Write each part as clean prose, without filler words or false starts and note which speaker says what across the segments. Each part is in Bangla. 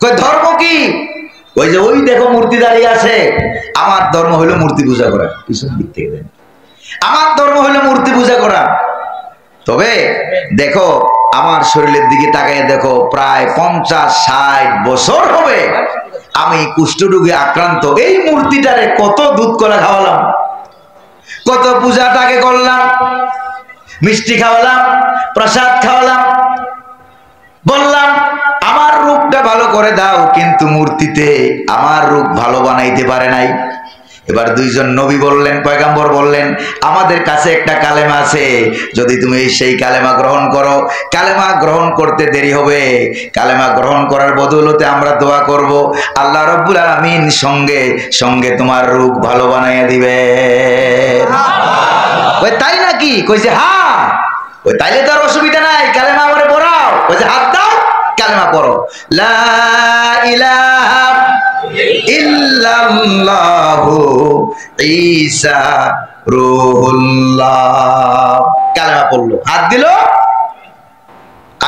Speaker 1: কই ধর্ম কি? ওই যে ওই দেখো মূর্তি দাঁড়িয়ে আছে, আমার ধর্ম হলো মূর্তি পূজা করা। পিছন দিক থেকে দেন, আমার ধর্ম হলো মূর্তি পূজা করা। তবে দেখো আমার শরীরের দিকে তাকায় দেখো, প্রায় 50-60 বছর হবে আমি কুষ্ঠরোগে আক্রান্ত। এই মূর্তিটারে কত দুধ কলা খাওয়ালাম, কত পূজা তাকে করলাম, মিষ্টি খাওয়ালাম, প্রসাদ খাওয়ালাম, বললাম আমার রূপটা ভালো করে দাও, কিন্তু মূর্তিতে আমার রূপ ভালো বানাইতে পারে নাই। এবার দুইজন নবী বললেন, পয়গম্বর বললেন, আমাদের কাছে একটা কালেমা আছে, যদি তুমি সেই কালেমা গ্রহণ করো, কালেমা গ্রহণ করতে দেরি হবে, কালেমা গ্রহণ করার বদৌলতে আমরা দোয়া করব, আল্লাহ রাব্বুল আলামিন সঙ্গে সঙ্গে তোমার রূপ ভালো বানাইয়া দিবে। ওই তাই নাকি? কইছে হ্যাঁ। ওই তাইলে তো আর অসুবিধা নাই, কালেমা আমারে পড়াও। কইছে হাত দাও, কালেমা পড়ো, লা ইলাহা ইল্লাল্লাহু ঈসা রূহুল্লাহ। কালেমা পড়লো, হাত দিল।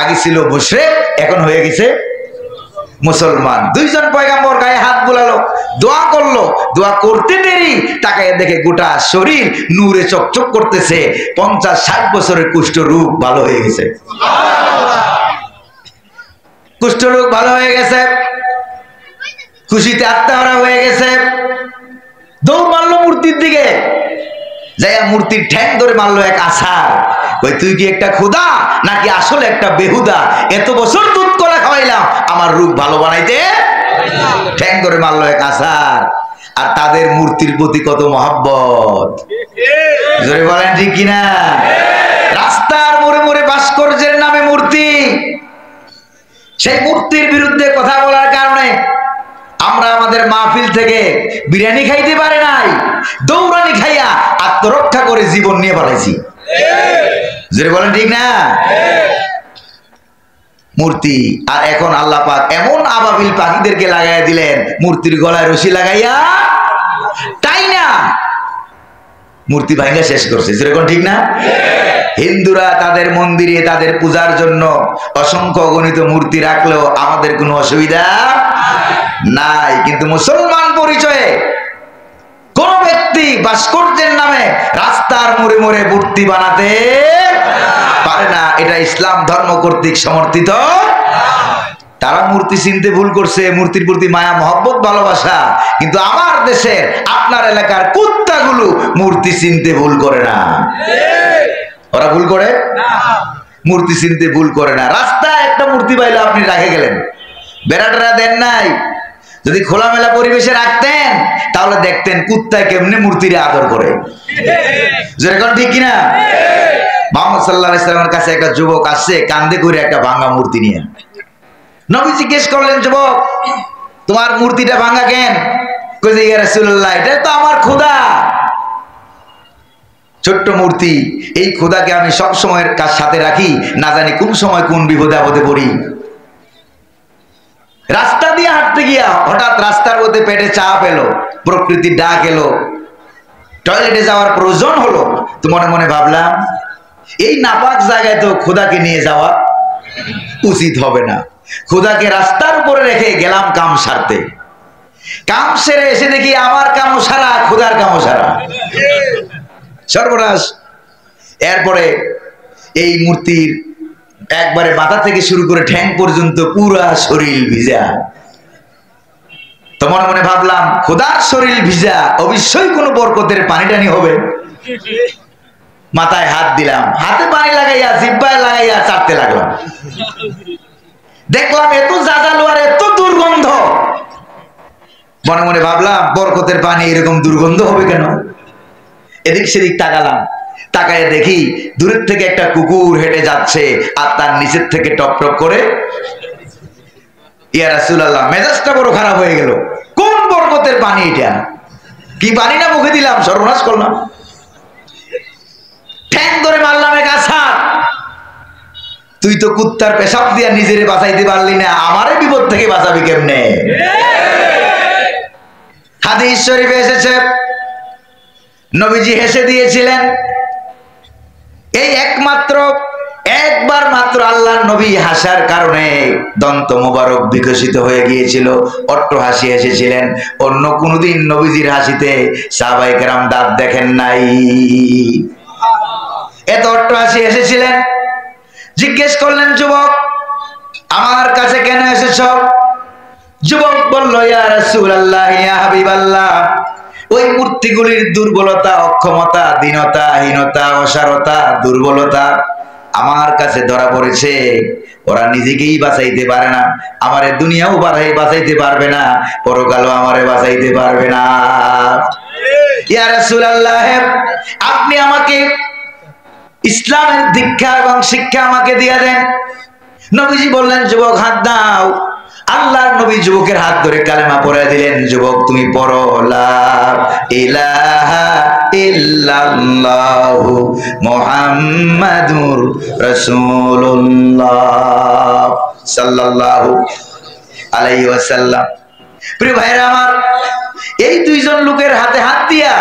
Speaker 1: আগে ছিল মুশরিক, এখন হয়ে গেছে মুসলমান। দুইজন পয়গম্বর গায়ে হাত বুলালো, দোয়া করলো। দোয়া করতে দেরি, তাকায় দেখে গোটা শরীর নূরে চকচক করতেছে। 50-60 বছরের কুষ্ঠ রোগ ভালো হয়ে গেছে। কুষ্ঠ রোগ ভালো হয়ে গেছে, খুশিতে আত্মহারা হয়ে গেছে। দৌড় মারলো মূর্তির দিকে, যাইয়া মূর্তির ঠ্যাং ধরে মারলো এক আছাড়। ওই তুই কি একটা খোদা নাকি আসলে একটা বেহুদা? এত বছর দুধ কলা খাওয়াইলাম, আমার রূপ ভালো বানাইতে? ঠ্যাং ধরে মারলো এক আছাড়। আর তাদের মূর্তির প্রতি কত মহব্বত, জোরে বলেন ঠিক কিনা? রাস্তার মোড়ে মোড়ে ভাস্কর্যের নামে মূর্তি, সেই মূর্তির বিরুদ্ধে কথা বলার কারণে আমরা আমাদের মাহফিল থেকে বিরিয়ানি খাইতে পারে নাই, দৌড়ানি খাইয়া আত্মরক্ষা করে জীবন নিয়ে পালাইছি। জোরে বলেন ঠিক না? মূর্তি। আর এখন আল্লাহ পাক এমন আবাবিল পাখিদেরকে লাগাইয়া দিলেন, মূর্তির গলায় রশি লাগাইয়া, তাই না মূর্তি ভাঙা শেষ করছে। যেরকম ঠিক না? হিন্দুরা তাদের মন্দিরে তাদের পূজার জন্য অসংখ্য অগণিত মূর্তি রাখলেও আমাদের কোনো অসুবিধা নাই, কিন্তু মুসলমান পরিচয়ে কোন ব্যক্তি ভাস্কর্যের নামে রাস্তার মোড়ে মোড়ে মূর্তি বানাতে পারে না। এটা ইসলাম ধর্ম কর্তৃক সমর্থিত। তারা মূর্তি চিনতে ভুল করছে, মূর্তির প্রতি মায়া মহব্বত ভালোবাসা, কিন্তু আমার দেশের আপনার এলাকার কুত্তাগুলো মূর্তি চিনতে ভুল করে না। ওরা ভুল করে না, মূর্তি চিনতে ভুল করে না। রাস্তায় একটা মূর্তি পাইলে আপনি রেখে গেলেন, বেড়াটা দেন নাই। যদি খোলামেলা পরিবেশে রাখতেন তাহলে দেখতেন কুত্তায় কেমনে মূর্তির আদর করে। যেরকম ঠিক কিনা? মুহাম্মদ সাল্লাল্লাহু আলাইহি ওয়াসাল্লামের কাছে একটা যুবক আসছে, কান্দে করে একটা ভাঙা মূর্তি নিয়ে। নবী জিজ্ঞেস করলেন, যুবক তোমার মূর্তিটা ভাঙা কেন? কইছে ইয়া রাসূলুল্লাহ, এটা তো আমার খোদা, ছোট্ট মূর্তি। এই খোদাকে আমি সব সময়ের কাজ সাথে রাখি, না জানি কোন সময় কোন বিপদে আপদে পড়ি। রাস্তা দিয়ে হাঁটতে গিয়া হঠাৎ রাস্তার মধ্যে পেটে চাপ এলো, প্রকৃতির ডাক এলো, টয়লেটে যাওয়ার প্রয়োজন হলো। তো মনে মনে ভাবলাম, এই নাপাক জায়গায় তো খোদাকে নিয়ে যাওয়া উচিত হবে না। খোদাকে রাস্তার উপরে রেখে গেলাম কাম সারতে। কাম সেরে এসে দেখি আমার কামও সারা, খোদার কামও সারা, সর্বনাশ। এরপরে এই মূর্তির একবারে মাথা থেকে শুরু করে ঠ্যাং পর্যন্ত পুরা শরীর ভিজা। তো মনে মনে ভাবলাম, খোদার শরীর ভিজা, অবশ্যই কোনো বরকতের পানি টানি হবে। মাথায় হাত দিলাম, হাতে পানি লাগাইয়া জিহ্বায় লাগাইয়া চাটতে লাগলাম। দেখলাম এত জাজালো আর এত দুর্গন্ধ। মনে মনে ভাবলাম, বরকতের পানি এরকম দুর্গন্ধ হবে কেন? এদিক সেদিক তাকালাম, তাকায় দেখি দূরের থেকে একটা কুকুর হেঁটে যাচ্ছে, আর তার নিচের থেকে টপ টপ করে। ইয়া রাসূলুল্লাহ, মেজাজটা বড় খারাপ হয়ে গেল। কোন বরকতের পানি এটা? কি পানি না মুখে দিলাম, সর্বনাশ করলাম। ঠ্যাং ধরে মারলাম এক আছাড়। তুই তো কুত্তার পেশাব দিয়া নিজেরে বাঁচাইতে পারলি না, আমারে বিপদ থেকে বাঁচাবি কেমনে? হাদিস শরীফে এসেছে, নবীজি হেসে দিয়েছিলেন। এই একমাত্র একবার মাত্র আল্লাহর নবী হাসার কারণে দন্ত মোবারক বিকশিত হয়ে গিয়েছিল, অট্ট হাসি এসেছিলেন। অন্য কোনদিন নবীজির হাসিতে সাহাবায়ে কেরাম দাঁত দেখেন নাই, এত অট্ট হাসি এসেছিলেন। জিজ্ঞেস করলেন, যুবক আমার কাছে কেন এসেছ? যুবক বলল, ইয়া রাসূলুল্লাহ, ইয়া হাবিবাল্লাহ, ওই মূর্তিগুলির দুর্বলতা, অক্ষমতা, দীনতা, হীনতা, অসারতা, দুর্বলতা আমার কাছে ধরা পড়েছে। ওরা নিজেকেই বাঁচাইতে পারে না, আমারে দুনিয়াও বাঁচাইতে পারবে না, পরকালও আমারে বাঁচাইতে পারবে না। ইয়া রাসূলুল্লাহ, আপনি আমাকে ইসলামের দীক্ষা এবং শিক্ষা আমাকে দিয়ে দেন। নবীজি বললেন, যুবক হাত দাও। আল্লাহর নবী যুবকের হাত ধরে কালেমা পড়ে দিলেন। যুবক তুমি পড়ো, লা ইলাহা ইল্লাল্লাহু মুহাম্মাদুর রাসূলুল্লাহ সাল্লাল্লাহু আলাইহি ওয়াসাল্লাম। প্রিয় ভাইরা আমার, এই দুইজন লোকের হাতে হাত দিয়া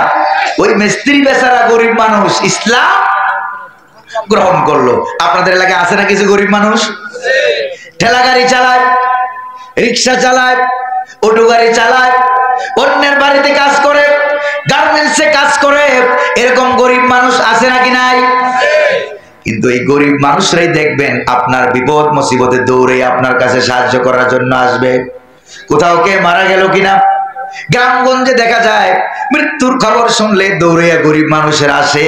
Speaker 1: ওই মিস্ত্রি বেচারা গরিব মানুষ ইসলাম গ্রহণ করলো। আপনাদের এলাকায় আছে না কিছু গরিব মানুষ? ঠেলা গাড়ি চালায়, রিক্সা চালায়, অটো গাড়ি চালায়, অন্যের বাড়িতে কাজ করে, গার্মেন্টসে কাজ করে, এরকম গরিব মানুষ আছে নাকি নাই? কিন্তু এই গরিব মানুষরাই দেখবেন আপনার বিপদ মুসিবতে দৌড়ে আপনার কাছে সাহায্য করার জন্য আসবে। কোথাও কে মারা গেল কিনা, গ্রামগঞ্জে দেখা যায় মৃত্যুর খবর শুনলে দৌড়িয়া গরিব মানুষের আসে,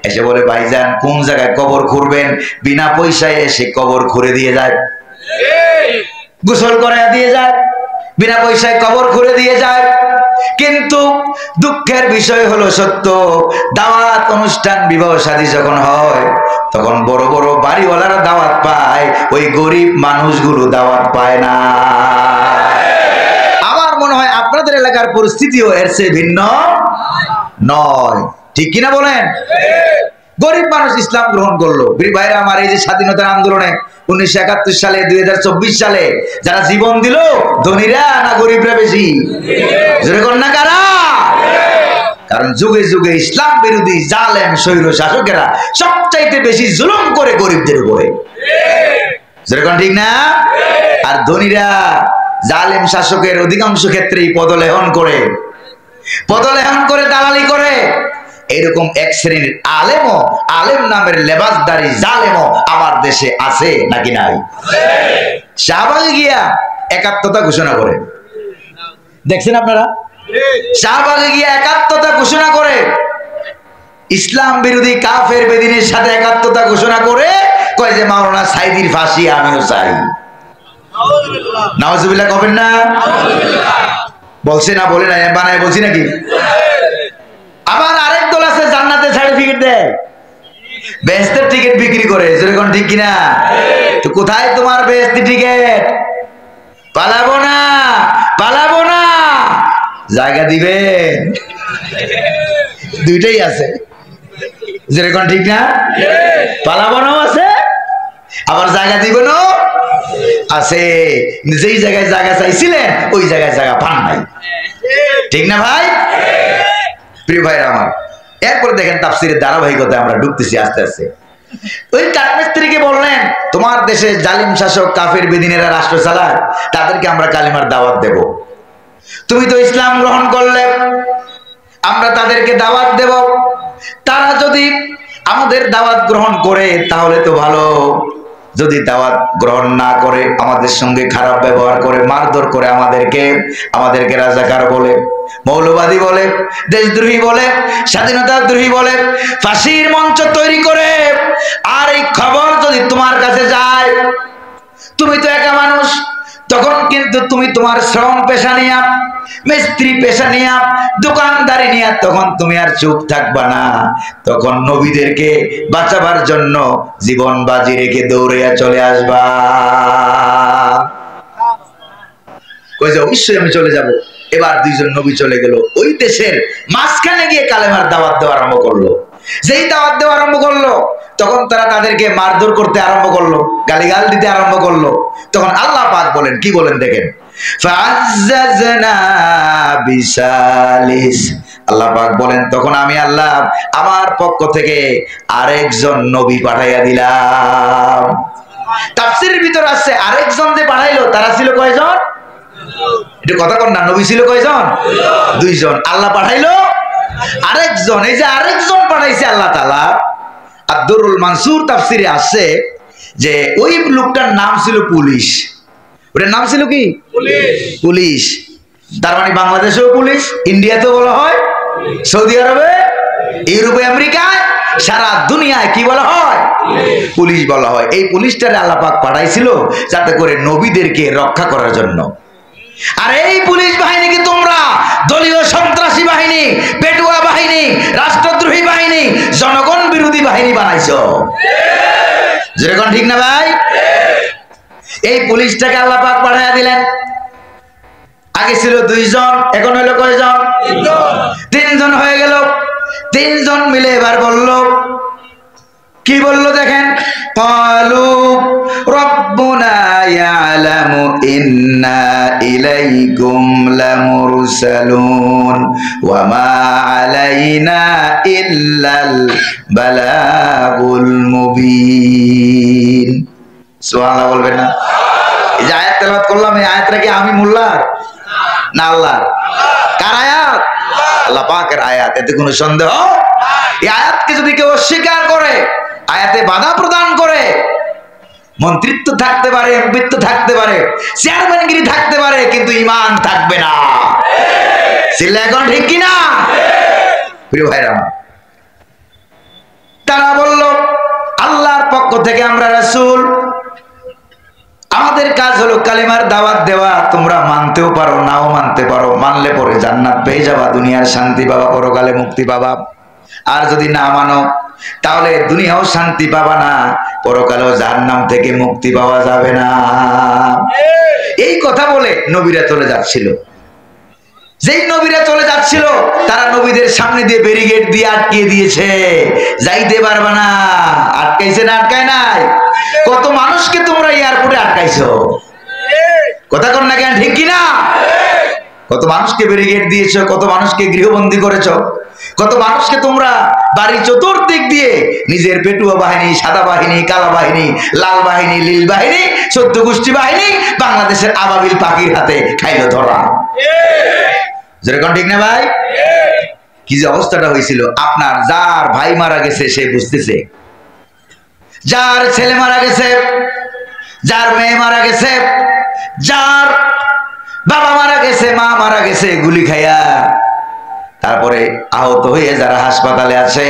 Speaker 1: এসে বলে ভাইজান কোন জায়গায় কবর খুঁড়বেন, বিনা পয়সায় এসে কবর খুঁড়ে দিয়ে যায়, গোসল করে দিয়ে যায়, বিনা পয়সায় কবর খুঁড়ে দিয়ে যায়। কিন্তু দুঃখের বিষয় হলো সত্য, দাওয়াত অনুষ্ঠান বিবাহ শাদী যখন হয় তখন বড় বড় বাড়িওয়ালারা দাওয়াত পায়, ওই গরিব মানুষগুলো দাওয়াত পায় না। আমার মনে হয় আপনাদের এলাকার পরিস্থিতিও এর চেয়ে ভিন্ন নয়, ঠিক কিনা বলেন? গরিব মানুষ ইসলাম গ্রহণ করলো। ভাইরা আমার, এই যে স্বাধীনতার আন্দোলনে 1971 সালে 2024 সালে যারা জীবন দিল, ধনীরা না গরিবরা বেশি? জোরে কোন না কারা? কারণ যুগে যুগে ইসলাম বিরোধী জালেম স্বৈর শাসকেরা সবচাইতে বেশি জুলুম করে গরিবদের উপরে, জোরে কোন ঠিক না? আর ধনীরা জালেম শাসকের অধিকাংশ ক্ষেত্রেই পদলেহন করে দালালি করে। এরকম এক শ্রেণীর আলেম নামের লেবাসদারি জালেমও আমার দেশে আছে নাকি নাই? শাহবাগে গিয়া একাত্মতা ঘোষণা করে, দেখছেন আপনারা? শাহবাগে গিয়া একাত্মতা ঘোষণা করে, ইসলাম বিরোধী কাফের বেদিনের সাথে একাত্মতা ঘোষণা করে কয় যে মাওলানা সাইদির ফাঁসি আমিও চাই। নাউজুবিল্লাহ কবেন না? বলছে না, বলে না, বানায় বলছি নাকি? আবার আরেক দল আছে জান্নাতের সার্টিফিকেট দেয়, বেহেশতের টিকিট বিক্রি করে, যেরকম ঠিক কিনা? তো কোথায় তোমার বেহেশতি টিকিট? পালাবো না, জায়গা দিবেন, দুইটাই আছে, যেরকম ঠিক না? পালাবো আছে, আবার জায়গা দিবেনও আছে। যেই জায়গায় জায়গা চাইছিলেন ওই জায়গায় জায়গা পান নাই, ঠিক না ভাই? প্রিয় ভাইরা আমার, এরপর দেখেন তাফসীরের ধারাবাহিকতায় আমরা ঢুকতেছি আস্তে আস্তে। ওই কাঠমিস্ত্রিকে বললেন, তোমার দেশে জালিম শাসক কাফের বেদিনেরা রাষ্ট্র চালায়, তাদেরকে আমরা কালিমার দাওয়াত দেব। তুমি তো ইসলাম গ্রহণ করলে, আমরা তাদেরকে দাওয়াত দেব। তারা যদি আমাদের দাওয়াত গ্রহণ করে তাহলে তো ভালো, যদি দাওয়াত গ্রহণ না করে, আমাদের সঙ্গে খারাপ ব্যবহার করে, মারধর করে, আমাদেরকে রাজাকার বলে, মৌলবাদী বলে, দেশদ্রোহী বলে, স্বাধীনতাদ্রোহী বলে, ফাঁসির মঞ্চ তৈরি করে, আর এই খবর যদি তোমার কাছে যায়, তুমি তো একা মানুষ, তখন কিন্তু তুমি তোমার শ্রম পেশা নিয়া, মিস্ত্রি পেশা নিয়া, দোকানদারি নিয়া, তখন তুমি আর চুপ থাকবা না, তখন নবীদেরকে বাঁচাবার জন্য জীবন বাজি রেখে দৌড়িয়া চলে আসবা। কই যে অবশ্যই আমি চলে যাব। এবার দুইজন নবী চলে গেল, ওই দেশের মাঝখানে গিয়ে কালেমার দাওয়াত দেওয়া আরম্ভ করলো। যেই দাওয়াত দেওয়া আরম্ভ করলো, তখন তারা তাদেরকে মারধর করতে আরম্ভ করলো, গালিগাল দিতে আরম্ভ করলো। তখন আল্লাহ পাক বলেন, কি বলেন দেখেন, ফাআজ্জাজনা বিসালিস, আল্লাহ পাক বলেন তখন আমি আল্লাহ আমার পক্ষ থেকে আরেকজন নবী পাঠাইয়া দিলাম। তাফসীরের ভিতর আছে আরেকজন যে পাঠাইলো তারা ছিল কয়জন? এটা কথা কন না, নবী ছিল কয়জন? দুইজন। আল্লাহ পাঠাইলো আরেকজন। এই যে আরেকজন পাঠাইছে আল্লাহ তাআলা, আদ-দুররুল মানসুর তাফসীরে আছে যে ওই লোকটার নাম ছিল পুলিশ। ওটার নাম ছিল কি? পুলিশ। তার মানে বাংলাদেশেও পুলিশ, ইন্ডিয়াতেও বলা হয়, সৌদি আরবে, ইউরোপে, আমেরিকায়, সারা দুনিয়ায় কি বলা হয়? পুলিশ বলা হয়। এই পুলিশটারে আল্লাহ পাক পাঠাইছিল যাতে করে নবীদেরকে রক্ষা করার জন্য। আর এই পুলিশ বাহিনীকে তোমরা দলীয় সন্ত্রাসী বাহিনী, পেটুয়া বাহিনী, রাষ্ট্রদ্রোহী বাহিনী, জনগণ বিরোধী বাহিনী বানাইছো। যেরকম ঠিক না ভাই? এই পুলিশটাকে আল্লাহ পাক পাঠাইয়া দিলেন। আগে ছিল দুইজন, এখন হইল কয়জন? তিনজন হয়ে গেল। তিনজন মিলে এবার বলল, কি বলল দেখেন, ক্বালু রাব্বুনা ইয়ালামু ইন্না ইলাইকুম লামুরসালুন ওয়া মা আলাইনা ইল্লাল বালাগুল মুবিন। সুবহানাল্লাহ বলবেন না? এই যে আয়াত তেলাওয়াত করলাম, এই আয়াতটা কি আমি মোল্লার না আল্লাহর? কার আয়াত? আল্লাহ পাকের আয়াত, এতে কোনো সন্দেহ। এই আয়াতকে যদি কেউ অস্বীকার করে, আয়াতে বাধা প্রদান করে, মন্ত্রিত্ব থাকতে পারে, এমপিত্ব থাকতে পারে, চেয়ারম্যানগিরি থাকতে পারে, কিন্তু ঈমান থাকবে না। চিল্লা এখন ঠিক কিনা? প্রিয় ভাইরা, তারা বলল আল্লাহর পক্ষ থেকে আমরা রাসূল, আমাদের কাজ হলো কালিমার দাওয়াত দেওয়া। তোমরা মানতেও পারো, নাও মানতে পারো। মানলে পরে জান্নাত পেয়ে যাবা, দুনিয়ার শান্তি পাবা, পরকালে মুক্তি পাবা। আর যদি না মানো তাহলে দুনিয়াও শান্তি পাবা না, পরকালেও জাহান্নাম থেকে মুক্তি পাওয়া যাবে না। এই কথা বলে নবীরা চলে যাচ্ছিল। যেই নবীরা চলে যাচ্ছিল, তারা নবীদের সামনে দিয়ে ব্যারিকেড দিয়ে আটকিয়ে দিয়েছে, যাইতে পারবে না। আটকাইছে না? আটকায় নাই? কত মানুষকে তোমরা এয়ারপোর্টে আটকাইছো, কথা কর না কেন, ঠিক কিনা? কত মানুষকে ব্যারিকেড দিয়েছো, কত মানুষকে গৃহবন্দী করেছো, কত মানুষকে তোমরা বাড়ি চতুর্দিক দিয়ে নিজের পেটুয়া বাহিনী, সাদা বাহিনী, কালা বাহিনী, লাল বাহিনী, লীল বাহিনী, 14 গোষ্ঠী বাহিনী বাংলাদেশের আবাবিল পাখির হাতে খাইলো ধরা। যেরকম ঠিক না ভাই? কি যে অবস্থাটা হয়েছিল। আপনার যার ভাই মারা গেছে সে বুঝতেছে, যার ছেলে মারা গেছে, যার মেয়ে মারা গেছে, যার বাবা মারা গেছে, মা মারা গেছে গুলি খাইয়া, তারপরে আহত হয়ে যারা হাসপাতালে আছে,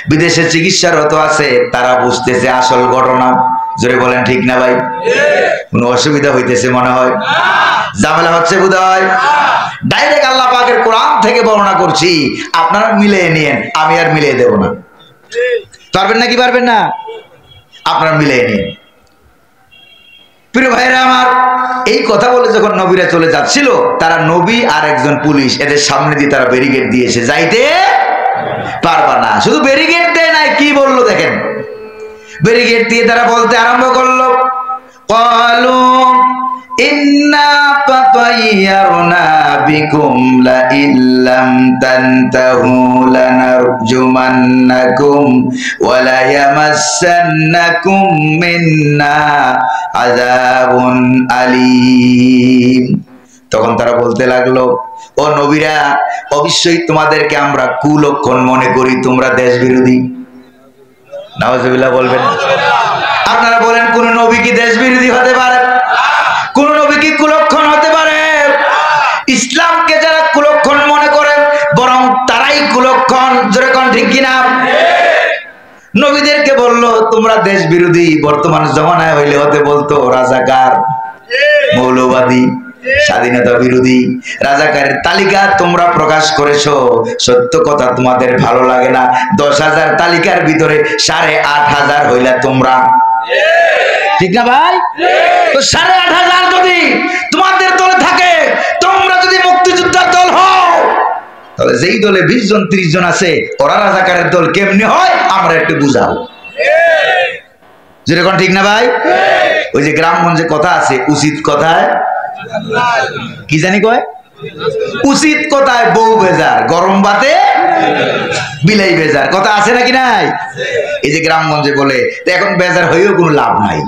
Speaker 1: বিদেশে চিকিৎসারত আছে, তারা বুঝতেছে আসল ঘটনা। জোরে বলেন ঠিক না ভাই? কোনো অসুবিধা হইতেছে মনে হয়? ঝামেলা হচ্ছে বোধ হয়? ডাইরেক্ট আল্লাহ পাকের কোরআন থেকে বর্ণনা করছি, আপনারা মিলিয়ে নিয়েন, আমি আর মিলিয়ে দেব না। পারবেন নাকি পারবেন না? আপনারা মিলিয়ে নিন। প্রিয় ভাইরা আমার, এই কথা বলে যখন নবীরা চলে যাচ্ছিল, তারা নবী আর একজন পুলিশ এদের সামনে দিয়ে তারা ব্যারিকেড দিয়েছে, যাইতে পারবা না। শুধু ব্যারিকেড দেয় নাই, কি বললো দেখেন, ব্যারিকেড দিয়ে তারা বলতে আরম্ভ করলো, ক্বালু ইন্না তাতায়্যারনা বিকুম লা ইল্লাম তানতাহু লানারজুমান্নাকুম ওয়া লা ইয়ামাসসান্নাকুম মিন্না আযাবুন আলীম। তখন তারা বলতে লাগলো, ও নবীরা, অবশ্যই তোমাদেরকে আমরা কুলক্ষণ মনে করি, তোমরা দেশ বিরোধী। নাউজুবিল্লাহ বলবেন? আপনারা বলেন, কোন নবী কি দেশ বিরোধী হতে পারে? কোন নবী কি কুলক্ষণ হতে পারে? ইসলামকে যারা কুলক্ষণ মনে করে, বরং তারাই কুলক্ষণ। যেরকম ঠিক কিনা? নবীদেরকে বললো তোমরা দেশ বিরোধী। বর্তমান জমানায় হইলে হতে বলতো রাজাকার, মৌলবাদী, স্বাধীনতা বিরোধী। রাজাকারের তালিকা তোমরা প্রকাশ করেছো, সত্য কথা তোমাদের ভালো লাগে না। 10,000 তালিকার ভিতরে 8,500 হইলা তোমরা, ঠিক না ভাই? তো 8,500 যদি তোমাদের দলে থাকে, তোমরা যদি মুক্তিযোদ্ধার দল হও, তাহলে যেই দলে 20 জন 30 জন আছে, ওরা রাজাকারের দল কেমনে হয় আমরা একটু বুঝাও। যেরকম ঠিক না ভাই? ওই যে গ্রামগঞ্জে কথা আছে, উচিত কথায় কি জানি কয়, উচিত কথায় বউ বেজার, গরম ভাতে বিলাই বেজার, কথা আছে নাকি নাই? এই যে গ্রামগঞ্জে বলে, তো এখন বেজার হয়েও কোনো লাভ নাই।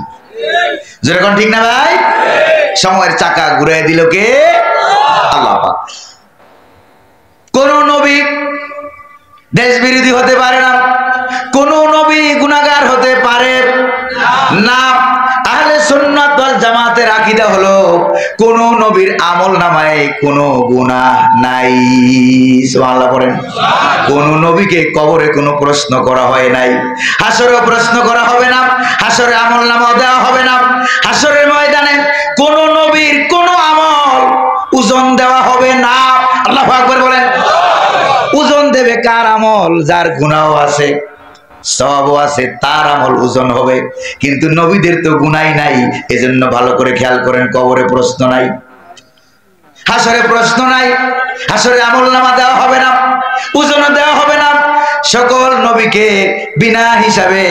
Speaker 1: যেরকম ঠিক না ভাই? সময়ের চাকা ঘুরাই দিল কে? আল্লাহ পাক। কোন নবী দেশ বিরোধী হতে পারে না, কোন নবী গুনাহগার হতে পারে না। আহলে সুন্নাত ওয়াল জামাতের আকীদা হলো কোন নবীর আমলনামায় কোনো গুনাহ নাই। সুবহানাল্লাহ পড়েন। কোন নবীকে কবরে কোনো প্রশ্ন করা হয় নাই, হাসরে প্রশ্ন করা হবে না, হাসরে আমলনামা দেওয়া হবে না, হাসরের ময়দানে কোন নবীর কোন আমল ওজন দেওয়া হবে না। আল্লাহু আকবার বলেন। ওজন দেবে কার আমল? যার গুনাহও আছে সওয়াবও আছে, তার আমল ওজন হবে। কিন্তু নবীদের তো গুনাহই নাই, এজন্য ভালো করে খেয়াল করেন, কবরে প্রশ্ন নাই, হাসরে প্রশ্ন নাই, হাসরে আমলনামা দেওয়া হবে না, ওজন দেওয়া হবে না। সকল নবীকে বিনা হিসাবে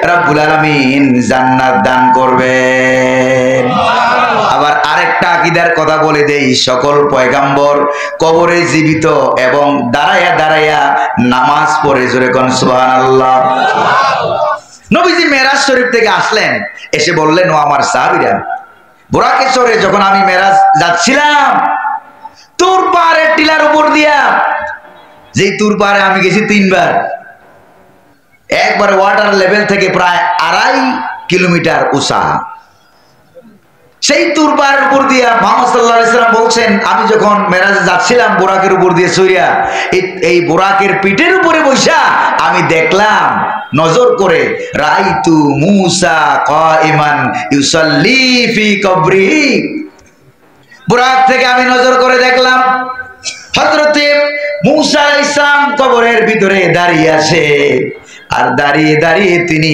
Speaker 1: রব্বুল আলামিন জান্নাত দান করবেন। আবার আরেকটা আকীদার কথা বলে দেই, সকল পয়গাম্বর কবরে জীবিত এবং দাঁড়ায়া দাঁড়ায়া নামাজ পড়ে। জোরে কোন সুবহানাল্লাহ। নবীজি মেরাজ শরীফ থেকে আসলেন, এসে বললেন, ও আমার সাহাবীরা, বুরাকে চড়ে যখন আমি মেরাজ যাচ্ছিলাম, তুর পাহাড়ের টিলার উপর দিয়া, যেই তুর পাহাড়ে আমি গেছি 3 বার, একবার ওয়াটার লেভেল থেকে প্রায় 2.5 কিলোমিটার উঁচা, সেই তুর পাহাড়ের উপর দিয়া মুহাম্মদ সাল্লাল্লাহু আলাইহি ওয়াসাল্লাম বলছেন, আমি যখন মেরাজে যাচ্ছিলাম বুরাকের উপর দিয়ে চড়িয়া, এই বুরাকের পিঠের উপরে বসা আমি দেখলাম, নজর করে, রাইতু মূসা কাইমান ইউসাল্লি ফি কবরিহি। বুরাক থেকে আমি নজর করে দেখলাম হযরতে মূসা আলাইহিস সালাম কবরের ভিতরে দাঁড়িয়ে আছে, আর দাঁড়িয়ে দাঁড়িয়ে তিনি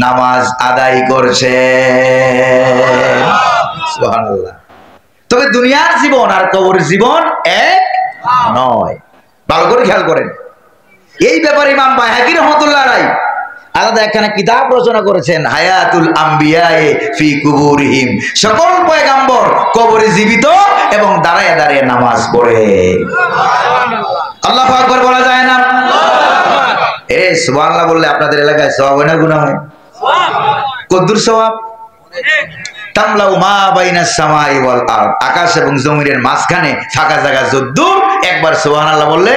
Speaker 1: নামাজ আদায় করছেন। সুবহানাল্লাহ। তবে দুনিয়ার জীবন আর কবরের জীবন এক নয়, ভালো করে খেয়াল করেন। এই ব্যাপারে ইমাম বাইহাকী রাহমাতুল্লাহ আলাইহি আলাদা একখানা কিতাব রচনা করেছেন, হায়াতুল আম্বিয়ায়ে ফি কুবুরিহিম। সকল পয়গাম্বর কবরে জীবিত এবং দাঁড়ায় দাঁড়িয়ে নামাজ পড়ে। আল্লাহু আকবার বলা যায় না? সুবহানাল্লাহ বললে আপনাদের এলাকায় সওয়াব হয় না গুনাহ হয়? কদ্দুর সওয়াব? তামলাউ মা বাইনাস সামাই ওয়াল আরদ, আকাশ এবং জমিনের মাঝখানে ফাঁকা জায়গা যদ্দূর, একবার সুবহানাল্লাহ বললে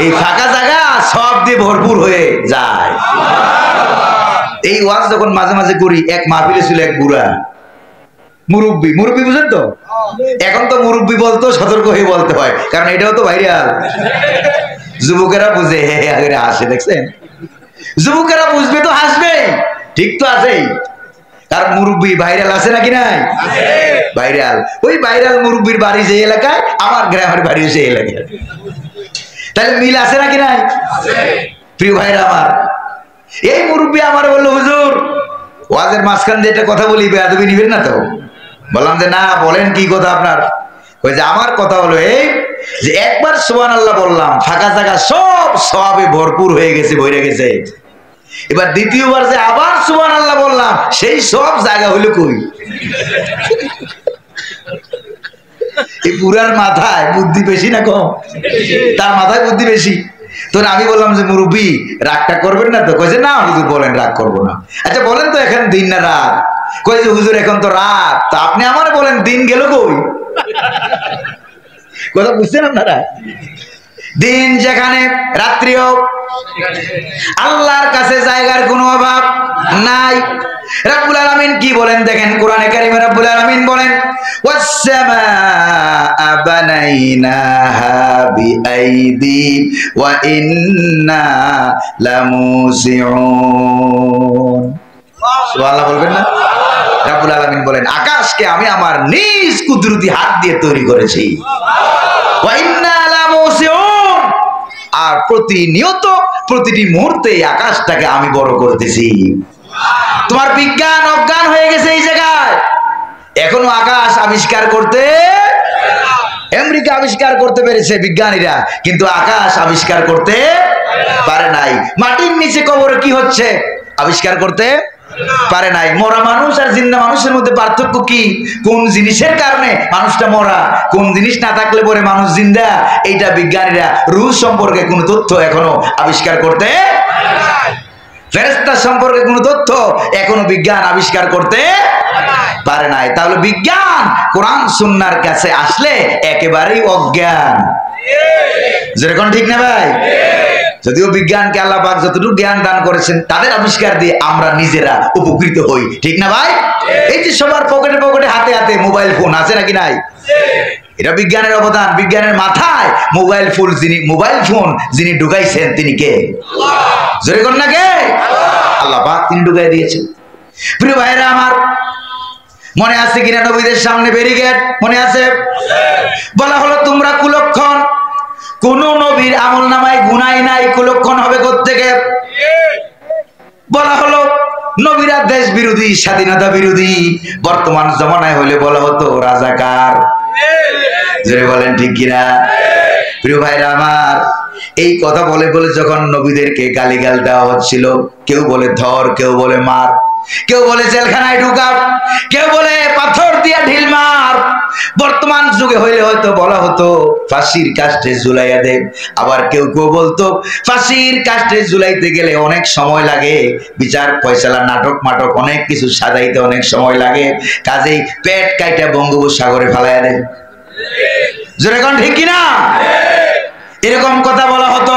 Speaker 1: এই ফাঁকা জায়গা সব দিয়ে ভরপুর হয়ে যায়। এই ওয়াজ যখন মাঝে মাঝে করি, এক মাহফিলে ছিল এক বুড়া মুরব্বী, মুরব্বী বুঝেন তো? এখন তো মুরব্বী বলতো সতর্ক হয়ে বলতে হয়, কারণ এটাও তো ভাইরাল। যুবকেরা বুঝে হাসে, দেখছেন? যুবকেরা বুঝবে তো হাসবে, ঠিক তো আছেই, কারণ মুরব্বী ভাইরাল আছে নাকি নাই? ভাইরাল। ওই ভাইরাল মুরব্বীর বাড়ি যে এলাকায়, আমার গ্রামের বাড়ি সেই এলাকায়, তাহলে মিল আছে নাকি নাই? প্রিয় ভাইরা আমার, এই মুরব্বী আমার বললো, হুজুর ওয়াজের মাঝখান দিয়ে একটা কথা বলি, বেয়াদবি নিবেন না তো? বললাম যে না, বলেন কি কথা আপনার? ওই যে আমার কথা হলো এই যে একবার সুবহানাল্লাহ বললাম, ফাঁকা জায়গা সব সওয়াবে ভরপুর হয়ে গেছে, ভরে গেছে। এবার দ্বিতীয়বার যে আবার সুবহানাল্লাহ বললাম, সেই সব জায়গা হইলো কই? এই পুরার মাথায় বুদ্ধি বেশি না কম? তার মাথায় বুদ্ধি বেশি। তো আমি বললাম যে মুরব্বী রাগটা করবেন না তো? কইছে না হুজুর বলেন, রাগ করবো না। আচ্ছা বলেন তো এখন দিন না রাত? কইছে হুজুর এখন তো রাত। তা আপনি আমার বলেন দিন গেল কই? কথা বুঝছেন আপনারা? দিন যেখানে, রাত্রিও আল্লাহর কাছে জায়গার কোনো অভাব নাই। রব্বুল আলামিন কি বলেন দেখেন, কোরআনে কারিমে রব্বুল আলামিন বলেন, ওয়াস-সামাআ বানাইনাহা বিআইদি ওয়া ইন্না লামুসিউন। সুবহানাল্লাহ বলবেন না? রব্বুল আলামিন বলেন, আকাশকে আমি আমার নিজ কুদরতি হাত দিয়ে তৈরি করেছি, ওয়া ইন্না লামুসিউন, আর প্রতিনিয়ত প্রতিটি মুহূর্তে আকাশটাকে আমি বড় করতেছি। তোমার বিজ্ঞান অজ্ঞান হয়ে গেছে এই জায়গায়, এখনো আকাশ আবিষ্কার করতে, আমেরিকা আবিষ্কার করতে পেরেছে বিজ্ঞানীরা, কিন্তু আকাশ আবিষ্কার করতে পারে নাই। মাটির নিচে কবরে কি হচ্ছে আবিষ্কার করতে পারে নাই। মরা মানুষ আর জিন্দা মানুষের মধ্যে পার্থক্য কি? কোন জিনিসের কারণে মানুষটা মরা, কোন জিনিস না থাকলে পরে মানুষ জিন্দা, এইটা বিজ্ঞানীরা রুহ সম্পর্কে কোনো তথ্য এখনো আবিষ্কার করতে, ফেরেশতা সম্পর্কে কোনো তথ্য এখনো বিজ্ঞান আবিষ্কার করতে পারে নাই। তাহলে বিজ্ঞান কোরআন সুন্নাহর কাছে আসলে একেবারেই অজ্ঞান। যেরকম ঠিক না ভাই? যদিও বিজ্ঞানকে আল্লাহ পাক যতটুকু জ্ঞান দান করেছেন তাদের আবিষ্কার দিয়ে আমরা নিজেরা উপকৃত হই, ঠিক না ভাই? এই যে সবার পকেটে পকেটে হাতে হাতে মোবাইল ফোন আছে নাকি নাই? এটা বিজ্ঞানের অবদান। বিজ্ঞানের মাথায় মোবাইল ফোন যিনি ঢুকাইছেন তিনি কে? জোরে কোন না কে? আল্লাহ পাক তিনি ঢুকাই দিয়েছেন। প্রিয় ভাইরা আমার, মনে আছে কিনা নবীদের সামনে ব্যারিকেড? মনে আছে? বলা হলো তোমরা কুলক্ষণ, কোন নবীর আমল নামায় গুনাই নাই, কুলক্ষণ হবে কোত্থেকে? বলা হলো নবীরা দেশ বিরোধী, স্বাধীনতা বিরোধী। বর্তমান জমানায় হলে বলা হতো রাজাকার। জোরে বলেন ঠিক কিনা? প্রিয় ভাইরা আমার, এই কথা বলে বলে যখন নবীদেরকে গালিগাল দেওয়া হচ্ছিল, কেউ বলে ধর, কেউ বলে মার, কেউ বলে জেলখানায় ঢুকা, কেউ বলে পাথর দিয়া ঢিল মার। বর্তমান যুগে হইলে হয়তো বলা হতো ফাঁসির কাস্টে ঝুলাইয়া দে। আবার কেউ কেউ বলতো ফাঁসির কাস্টে ঝুলাইতে গেলে অনেক সময় লাগে, বিচার ফয়সালা নাটক মাটক অনেক কিছু সাজাইতে অনেক সময় লাগে, কাজেই পেট কাইটা বঙ্গোপসাগরে ফালাইয়া দে। জোরে কোন ঠিক কিনা? এরকম কথা বলা হতো।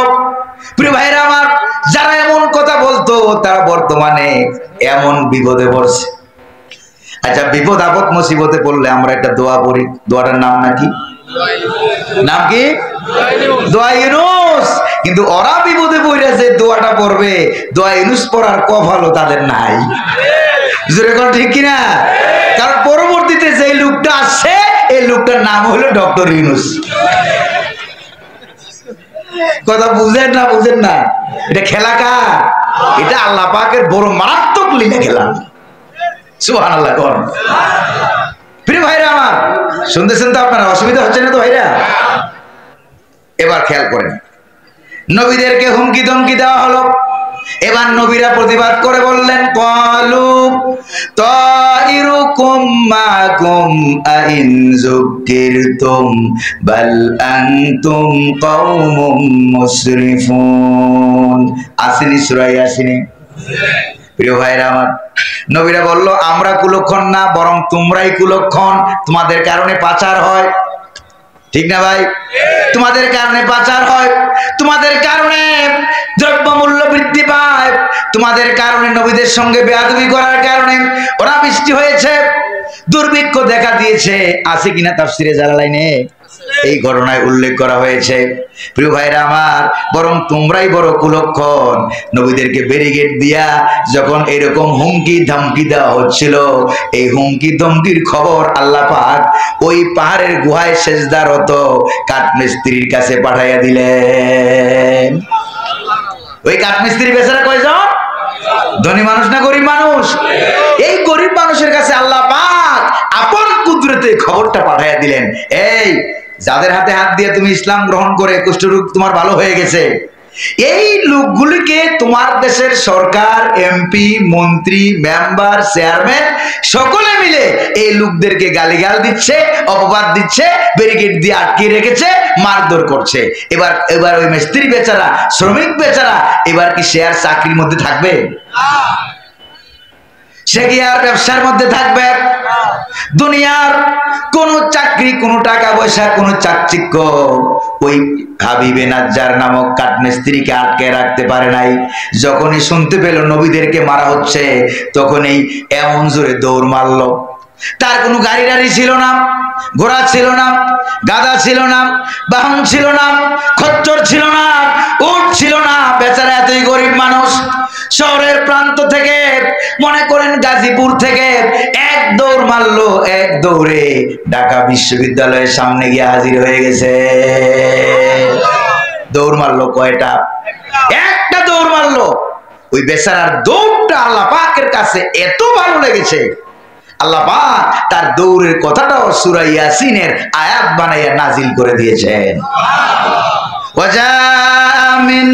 Speaker 1: প্রিয় ভাইরা আমার, যারা এমন কথা বলতো তারা বর্তমানে এমন বিপদে পড়ছে। আচ্ছা, বিপদ আপদ মুসিবতে পড়লে আমরা একটা দোয়া পড়ি, দোয়াটার নাম নাকি? নাম কি? দোয়া ইউনুস। কিন্তু ওরা বিপদে পড়ে যে দোয়াটা পড়বে, দোয়া ইউনুস পড়ার কপালও তাদের নাই। জোরে কোন ঠিক কিনা? কারণ পরবর্তীতে যে লোকটা আসছে এই লোকটার নাম হলো ডক্টর ইউনুস। কথা বুঝেন না? বুঝেন না? এটা খেলা কার? এটা আল্লাহ পাকের বড় মারাত্মক লীলা খেলা। সুবহানাল্লাহ। প্রিয় ভাইরা আমার, শুনতেছেন তো আপনারা? অসুবিধা হচ্ছে না তো ভাইরা? এবার খেয়াল করেন, নবীদেরকে হুমকি ধমকি দেওয়া হলো। এবার নবীরা প্রতিবাদ করে বললেন ক্বালু তাইরুকুম মাকুম আইন যুকিরতুম বাল আনতুম কওমুম মুসরিফুন। আসেনি সূরা ইয়াসিনে? প্রিয় ভাইরা আমার, নবীরা বলল আমরা কুলক্ষণ না, বরং তোমরাই কুলক্ষণ, তোমাদের কারণে পাচার হয়। ঠিক না ভাই? তোমাদের কারণে পাচার হয়, তোমাদের কারণে দ্রব্যমূল্য বৃদ্ধি পায়, তোমাদের কারণে নবীদের সঙ্গে বেয়াদবি করার কারণে ওরা বৃষ্টি হয়েছে, দুর্ভিক্ষ দেখা দিয়েছে। আছে কিনা তাফসিরে জালালাইনে এই ঘটনায় উল্লেখ করা হয়েছে। প্রিয় ভাইরা আমার, বরং তোমরাই বড় কুলক্ষণ। নবীদেরকে ব্যারিকেড দিয়া যখন এরকম হুমকি ধমকি দেওয়া হচ্ছিল, এই হুমকি ধমকির খবর আল্লাহ পাক ওই পাহাড়ের গুহায় সেজদারত কাঠমিস্ত্রির কাছে পাঠাইয়া দিলেন। ওই কাঠমিস্ত্রি বেচারা কয়জন? ধনী মানুষ না গরিব মানুষ? এই গরিব মানুষের কাছে আল্লাহ পাক আপন কুদরতে খবরটা পাঠাইয়া দিলেন, এই যাদের হাতে হাত দিয়ে তুমি ইসলাম গ্রহণ করে কুষ্ঠরোগ তোমার ভালো হয়ে গেছে, এই লোকগুলিকে তোমার দেশের সরকার, এমপি, মন্ত্রী, মেম্বার, চেয়ারম্যান সকলে মিলে এই লোকদেরকে গালিগাল দিচ্ছে, অপবাদ দিচ্ছে, ব্যারিকেড দিয়ে আটকে রেখেছে, মারধর করছে। এবার ওই মিস্ত্রি বেচারা, শ্রমিক বেচারা, এবার কি সে আর চাকরির মধ্যে থাকবে? সে কি আর ব্যবসার মধ্যে থাকবে? দুনিয়ার কোন চাকরি, কোন টাকা পয়সা, কোন চাকচিক্য ওই হাবিবে নাজ্জার নামক কাঠমিস্ত্রিকে আটকে রাখতে পারে নাই। যখনই শুনতে পেল নবীদেরকে মারা হচ্ছে, তখনই এমন জোরে দৌড় মারল। তার কোনো গাড়ি টাড়ি ছিল না, ঘোড়া ছিল না, গাধা ছিল না, বাহন ছিল না, খচ্চর ছিল না, উট ছিল না। বেচারা এতই গরিব মানুষ, শহরের প্রান্ত থেকে, মনে করেন গাজীপুর থেকে এক দৌড় মারলো, এক দৌড়ে ঢাকা বিশ্ববিদ্যালয়ের সামনে গিয়ে হাজির হয়ে গেছে। দৌড় মারলো কয়টা? একটা দৌড় মারলো। ওই বেচারার দৌড়টা আল্লাহ পাকের কাছে এত ভালো লেগেছে, আল্লাহ পাক তার দৌড়ের কথাটাও সূরা ইয়াসিনের আয়াত বানাইয়া নাজিল করে দিয়েছেন। وجاء من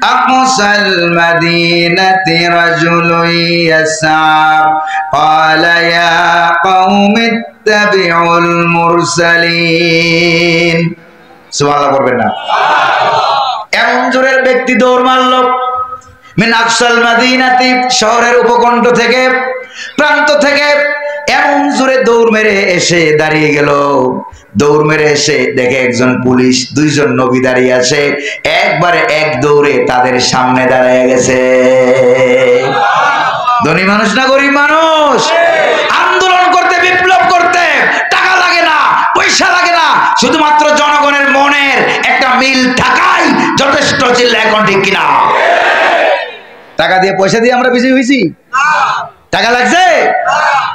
Speaker 1: أقصى المدينة رجل يسعى قال يا قوم اتبعوا المرسلين সুবহানাল্লাহ বলবেন না এমন জোরের ব্যক্তি দৌড় মারল মিন আকসাল মাদিনাতি শহরের উপকণ্ঠ থেকে প্রান্ত থেকে এমন জোরে দৌড় মেরে এসে দাঁড়িয়ে গেল দৌড় মেরে এসে দেখে একজন পুলিশ দুইজন নবী দাঁড়িয়ে আছে একবারে এক দৌড়ে তাদের সামনে দাঁড়িয়ে গেছে ধনী মানুষ না গরিব মানুষ আন্দোলন করতে বিপ্লব করতে টাকা লাগে না পয়সা লাগে না শুধুমাত্র জনগণের মনের একটা মিল থাকাই যথেষ্ট চিল্লা এখন ঠিক কিনা টাকা দিয়ে পয়সা দিয়ে আমরা বিজয়ী হয়েছি টাকা লাগছে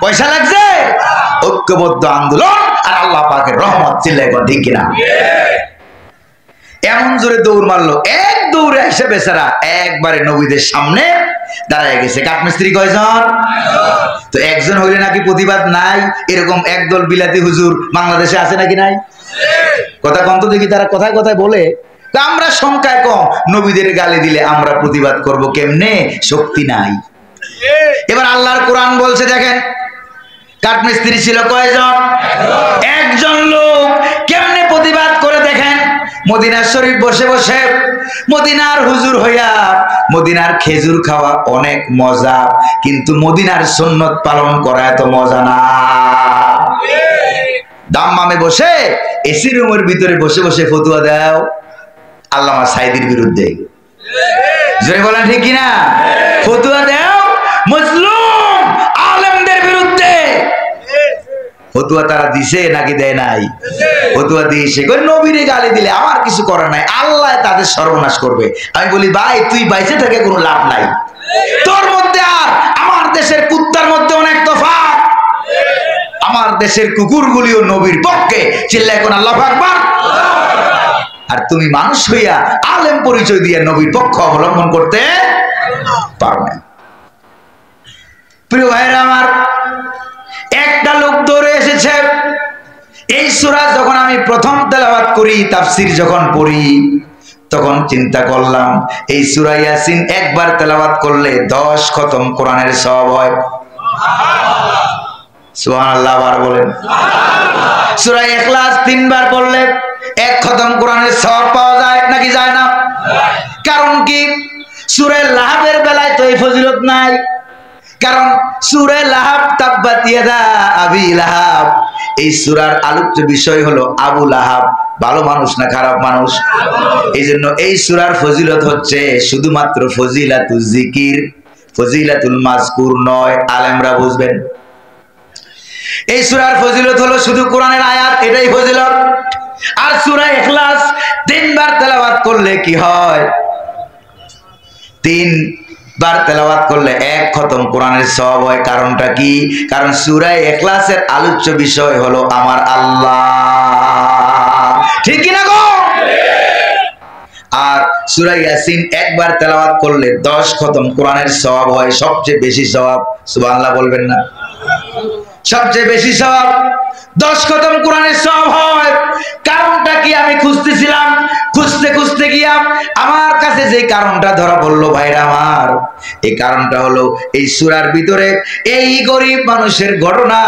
Speaker 1: পয়সা লাগছে ঐক্যবদ্ধ আন্দোলন আর আল্লাহ পাকের রহমত চিল্লা এখন ঠিক কিনা এমন জোরে দৌড় মারলো এক দৌড়ে এসে বেচারা একবারে নবীদের সামনে দাঁড়ায় গেছে কাঠমিস্ত্রি কয়জন তো একজন হইলে নাকি প্রতিবাদ নাই এরকম একদল বিলাতি হুজুর বাংলাদেশে আছে নাকি নাই কথা কম তো দেখি তারা কথায় কথায় বলে আমরা সংখ্যায় কম নবীদের গালি দিলে আমরা প্রতিবাদ করব কেমনে শক্তি নাই এবার আল্লাহর কোরআন বলছে দেখেন কাঠমিস্ত্রি ছিল কয়জন একজন লোক কেমনে প্রতিবাদ করে দেখেন মদিনার শরীফ বসে বসে মদিনার হুজুর হইয়া মদিনার খেজুর খাওয়া অনেক মজা কিন্তু মদিনার সুন্নত পালন করা এত মজা না দাম্মামে বসে এসি রুমের ভিতরে বসে বসে ফতোয়া দাও আল্লামা সাইদির বিরুদ্ধে জোরে বলেন ঠিক কিনা ফতোয়া দাও মুসলিম আলেমদের বিরুদ্ধে ফতোয়া তারা দিছে নাকি দেয় নাই ফতোয়া দিয়েছে কই নবীরে গালি দিলে আমার কিছু করার নাই আল্লাহ তাদের সর্বনাশ করবে আমি বলি ভাই তুই বাইচে থেকে কোনো লাভ নাই তোর মধ্যে আর আমার দেশের কুত্তার মধ্যে অনেক তফাৎ আমার দেশের কুকুরগুলিও নবীর পক্ষে চিল্লায় কোন আল্লাহু আকবার আর তুমি মানুষ হইয়া আলেম পরিচয় দিয়ে নবীর পক্ষ অবলম্বন করতে পারো না প্রিয় ভাইরা আমার একটা লোক দৌড়ে এসেছে এই সূরা যখন আমি প্রথম তেলাওয়াত করি তাফসীর যখন পড়ি তখন চিন্তা করলাম এই সূরা ইয়াসিন একবার তেলাওয়াত করলে 10 খতম কোরআনের সওয়াব হয় সুবহানাল্লাহ বার বলেন সুবহানাল্লাহ সূরা ইখলাস 3 বার পড়লে 1 খতম কোরআনের সওয়াব পাওয়া যায় নাকি যায় না কারণ কি সূরা লাহাবের বেলায় তো এই ফজিলত নাই কারণ সূরা লাহাব তাব্বাত ইয়াদা আবি লাহাব এই সূরার আলোচ্য বিষয় হলো আবু লাহাব ভালো মানুষ না খারাপ মানুষ এইজন্য এই সূরার ফজিলত হচ্ছে শুধুমাত্র ফজিলাতুল জিকির ফজিলাতুল মাযকুর নয় আলেমরা বুঝবেন এই সূরার ফজিলত হলো শুধু কোরআনের আয়াত এটাই ফজিলত আর সূরা ইখলাস 3 বার তেলাওয়াত করলে কি হয় 3 বার তেলাওয়াত করলে 1 খতম কোরআনের সওয়াব হয় কারণটা কি কারণ সূরা ইখলাসের আলোচ্য বিষয় হলো আমার আল্লাহ ঠিক কি না গো আর সূরা ইয়াসিন একবার তেলাওয়াত করলে 10 খতম কোরআনের সওয়াব হয় সবচেয়ে বেশি সওয়াব সুবহানাল্লাহ বলবেন না সবচেয়ে বেশি সওয়াব 10 খতম কোরআনের সওয়াব হয় কারণটা কি আমি খুঁজতেছিলাম খুঁজতে খুঁজতে গিয়া আমার কাছে যে কারণটা ধরা পড়লো ভাইরা আমার এই কারণটা হলো এই সূরার ভিতরে এই গরিব মানুষের ঘটনা